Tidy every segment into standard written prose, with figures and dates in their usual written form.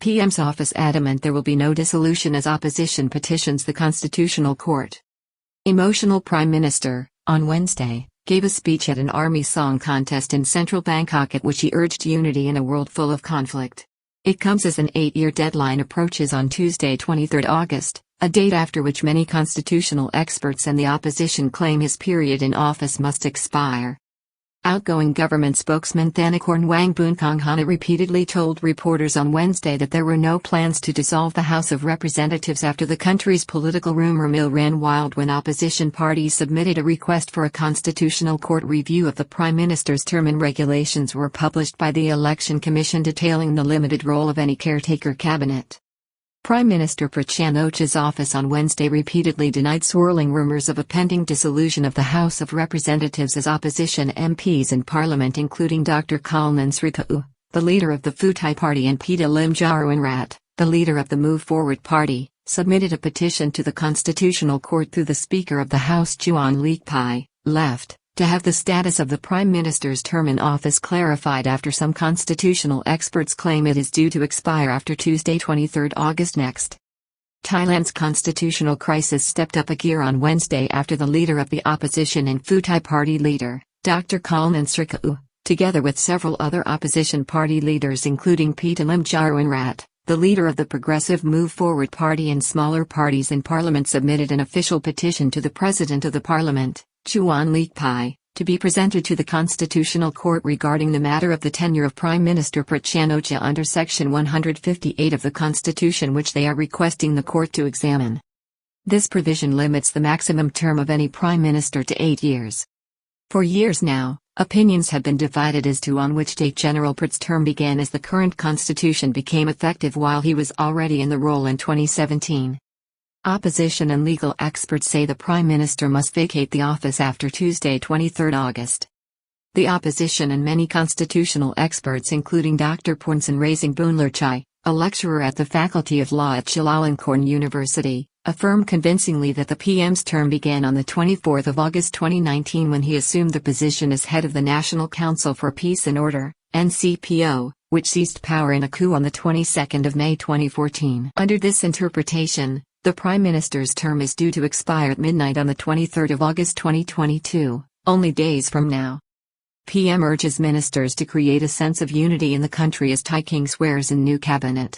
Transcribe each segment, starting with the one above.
PM's office adamant there will be no dissolution as opposition petitions the Constitutional Court. Emotional Prime Minister, on Wednesday, gave a speech at an army song contest in central Bangkok at which he urged unity in a world full of conflict. It comes as an 8-year deadline approaches on Tuesday 23 August, a date after which many constitutional experts and the opposition claim his period in office must expire. Outgoing government spokesman Thaksin Wangboonkonghanna repeatedly told reporters on Wednesday that there were no plans to dissolve the House of Representatives after the country's political rumor mill ran wild when opposition parties submitted a request for a constitutional court review of the Prime Minister's term and regulations were published by the Election Commission detailing the limited role of any caretaker cabinet. Prime Minister Prayut Chan-o-cha's office on Wednesday repeatedly denied swirling rumors of a pending dissolution of the House of Representatives as opposition MPs in Parliament including Dr. Khalnan Srikau, the leader of the Pheu Thai Party and Petitions Rat, the leader of the Move Forward Party, submitted a petition to the Constitutional Court through the Speaker of the House Chuan Lik Pai, left, to have the status of the Prime Minister's term in office clarified after some constitutional experts claim it is due to expire after Tuesday 23 August next. Thailand's constitutional crisis stepped up a gear on Wednesday after the leader of the opposition and Pheu Thai Party leader, Dr. Khalnan Srikau, together with several other opposition party leaders including Petitions Rat, the leader of the Progressive Move Forward Party and smaller parties in Parliament submitted an official petition to the President of the Parliament, Chuan Lik Pai, to be presented to the Constitutional Court regarding the matter of the tenure of Prime Minister Prayut Chan-o-cha under Section 158 of the Constitution which they are requesting the court to examine. This provision limits the maximum term of any Prime Minister to 8 years. For years now, opinions have been divided as to on which date General Prayut's term began as the current constitution became effective while he was already in the role in 2017. Opposition and legal experts say the Prime Minister must vacate the office after Tuesday 23 August. The opposition and many constitutional experts including Dr. Pornson Raising Boonlerchai, a lecturer at the Faculty of Law at Chulalongkorn University, affirm convincingly that the PM's term began on the 24th of August 2019 when he assumed the position as head of the National Council for Peace and Order, NCPO, which seized power in a coup on the 22nd of May 2014. Under this interpretation, the Prime Minister's term is due to expire at midnight on the 23rd of August 2022, only days from now. PM urges ministers to create a sense of unity in the country as Thai King swears in new cabinet.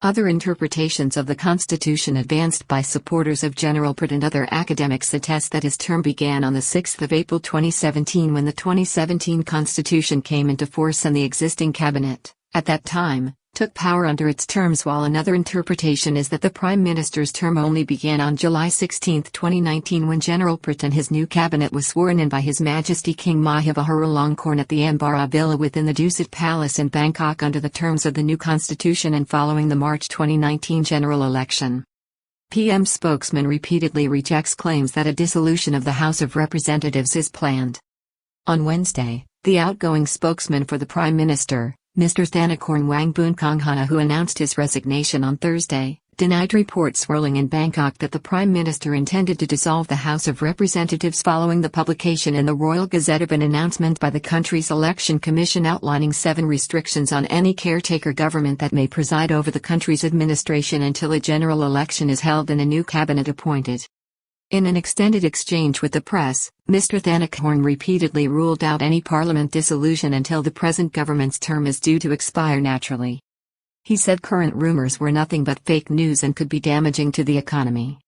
Other interpretations of the Constitution advanced by supporters of General Prayut and other academics attest that his term began on the 6th of April 2017 when the 2017 Constitution came into force and the existing cabinet, at that time, took power under its terms while another interpretation is that the Prime Minister's term only began on July 16, 2019 when General Prayut and his new cabinet was sworn in by His Majesty King Maha Vajiralongkorn at the Ambara Villa within the Dusit Palace in Bangkok under the terms of the new constitution and following the March 2019 general election. PM spokesman repeatedly rejects claims that a dissolution of the House of Representatives is planned. On Wednesday, the outgoing spokesman for the Prime Minister, Mr. Thaksin Wangboonkonghanna, who announced his resignation on Thursday, denied reports swirling in Bangkok that the Prime Minister intended to dissolve the House of Representatives following the publication in the Royal Gazette of an announcement by the country's Election Commission outlining 7 restrictions on any caretaker government that may preside over the country's administration until a general election is held and a new cabinet appointed. In an extended exchange with the press, Mr. Thaksin repeatedly ruled out any parliament dissolution until the present government's term is due to expire naturally. He said current rumors were nothing but fake news and could be damaging to the economy.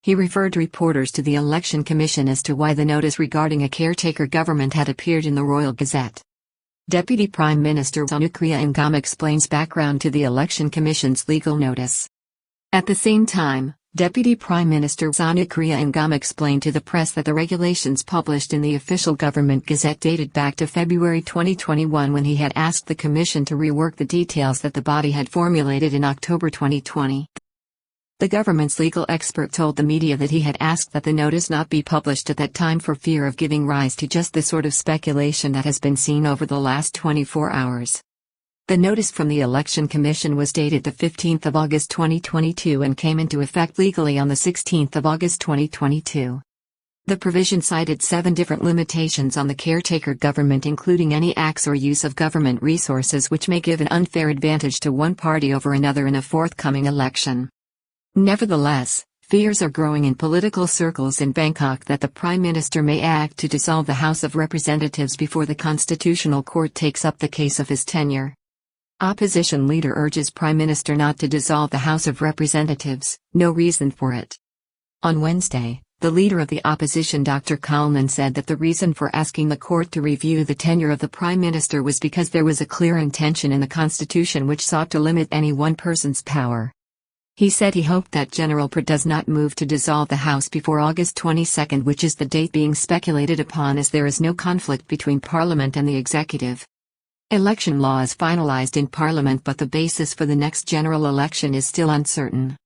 He referred reporters to the Election Commission as to why the notice regarding a caretaker government had appeared in the Royal Gazette. Deputy Prime Minister Sanukriya Ngam explains background to the Election Commission's legal notice. At the same time, Deputy Prime Minister Sanukriya Ngam explained to the press that the regulations published in the official government gazette dated back to February 2021 when he had asked the Commission to rework the details that the body had formulated in October 2020. The government's legal expert told the media that he had asked that the notice not be published at that time for fear of giving rise to just the sort of speculation that has been seen over the last 24 hours. The notice from the Election Commission was dated the 15th of August 2022 and came into effect legally on the 16th of August 2022. The provision cited 7 different limitations on the caretaker government, including any acts or use of government resources which may give an unfair advantage to one party over another in a forthcoming election. Nevertheless, fears are growing in political circles in Bangkok that the Prime Minister may act to dissolve the House of Representatives before the Constitutional Court takes up the case of his tenure. Opposition leader urges Prime Minister not to dissolve the House of Representatives, no reason for it. On Wednesday, the leader of the opposition Dr. Coleman said that the reason for asking the court to review the tenure of the Prime Minister was because there was a clear intention in the Constitution which sought to limit any one person's power. He said he hoped that General Pratt does not move to dissolve the House before August 22, which is the date being speculated upon, as there is no conflict between Parliament and the Executive. Election law is finalized in Parliament, but the basis for the next general election is still uncertain.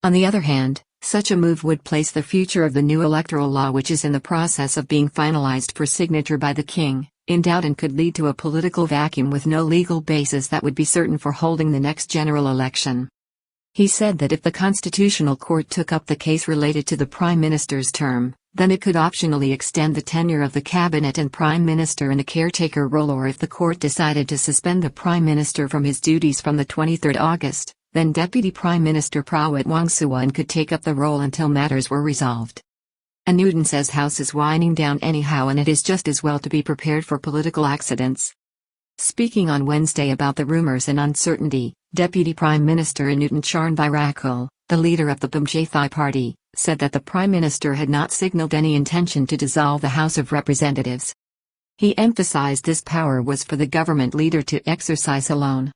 On the other hand, such a move would place the future of the new electoral law, which is in the process of being finalized for signature by the King, in doubt, and could lead to a political vacuum with no legal basis that would be certain for holding the next general election. He said that if the Constitutional Court took up the case related to the Prime Minister's term, then it could optionally extend the tenure of the Cabinet and Prime Minister in a caretaker role, or if the court decided to suspend the Prime Minister from his duties from the 23rd August, then Deputy Prime Minister Prawit Wongsuwan could take up the role until matters were resolved. Newton says House is winding down anyhow, and it is just as well to be prepared for political accidents. Speaking on Wednesday about the rumors and uncertainty, Deputy Prime Minister Newton Charnvirakul, the leader of the Bumjathai party, said that the Prime Minister had not signaled any intention to dissolve the House of Representatives. He emphasized this power was for the government leader to exercise alone.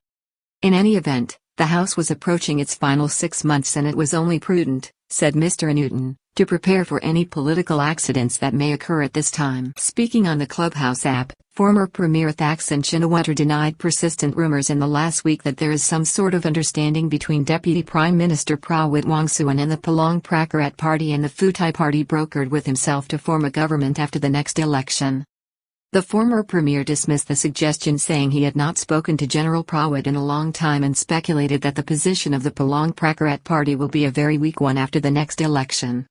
In any event, the House was approaching its final 6 months, and it was only prudent, said Mr. Newton, to prepare for any political accidents that may occur at this time. Speaking on the Clubhouse app, former Premier Thaksin Shinawatra denied persistent rumors in the last week that there is some sort of understanding between Deputy Prime Minister Prawit Wongsuwan and the Palong Pracharat Party and the Phoothai Party brokered with himself to form a government after the next election. The former premier dismissed the suggestion, saying he had not spoken to General Prawit in a long time, and speculated that the position of the Palong Pracharat Party will be a very weak one after the next election.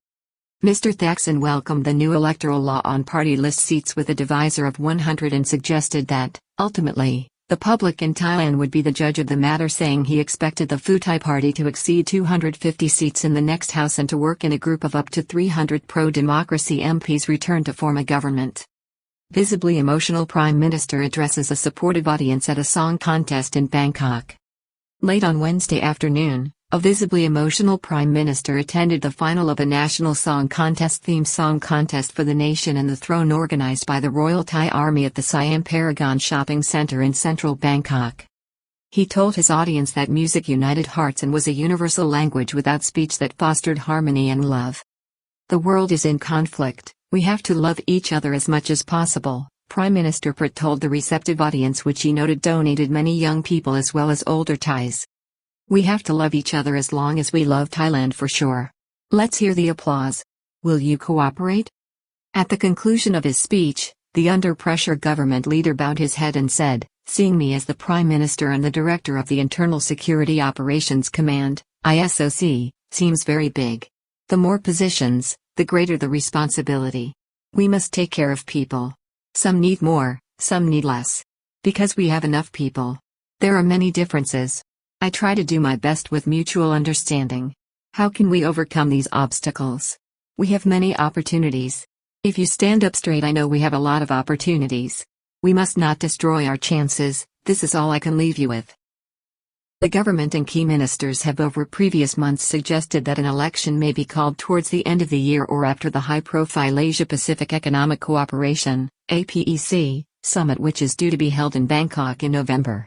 Mr. Thaksin welcomed the new electoral law on party list seats with a divisor of 100 and suggested that, ultimately, the public in Thailand would be the judge of the matter, saying he expected the Phoothai Party to exceed 250 seats in the next House and to work in a group of up to 300 pro-democracy MPs returned to form a government. Visibly emotional Prime Minister addresses a supportive audience at a song contest in Bangkok. Late on Wednesday afternoon, a visibly emotional Prime Minister attended the final of a national song contest theme song contest for the nation and the throne organized by the Royal Thai Army at the Siam Paragon Shopping Center in central Bangkok. He told his audience that music united hearts and was a universal language without speech that fostered harmony and love. The world is in conflict. We have to love each other as much as possible, Prime Minister Pratt told the receptive audience, which he noted donated many young people as well as older Thais. We have to love each other as long as we love Thailand, for sure. Let's hear the applause. Will you cooperate? At the conclusion of his speech, the under-pressure government leader bowed his head and said, "Seeing me as the Prime Minister and the Director of the Internal Security Operations Command, ISOC, seems very big. The more positions, the greater the responsibility. We must take care of people. Some need more, some need less. Because we have enough people. There are many differences. I try to do my best with mutual understanding. How can we overcome these obstacles? We have many opportunities. If you stand up straight, I know we have a lot of opportunities. We must not destroy our chances. This is all I can leave you with." The government and key ministers have over previous months suggested that an election may be called towards the end of the year or after the high-profile Asia-Pacific Economic Cooperation (APEC) summit, which is due to be held in Bangkok in November.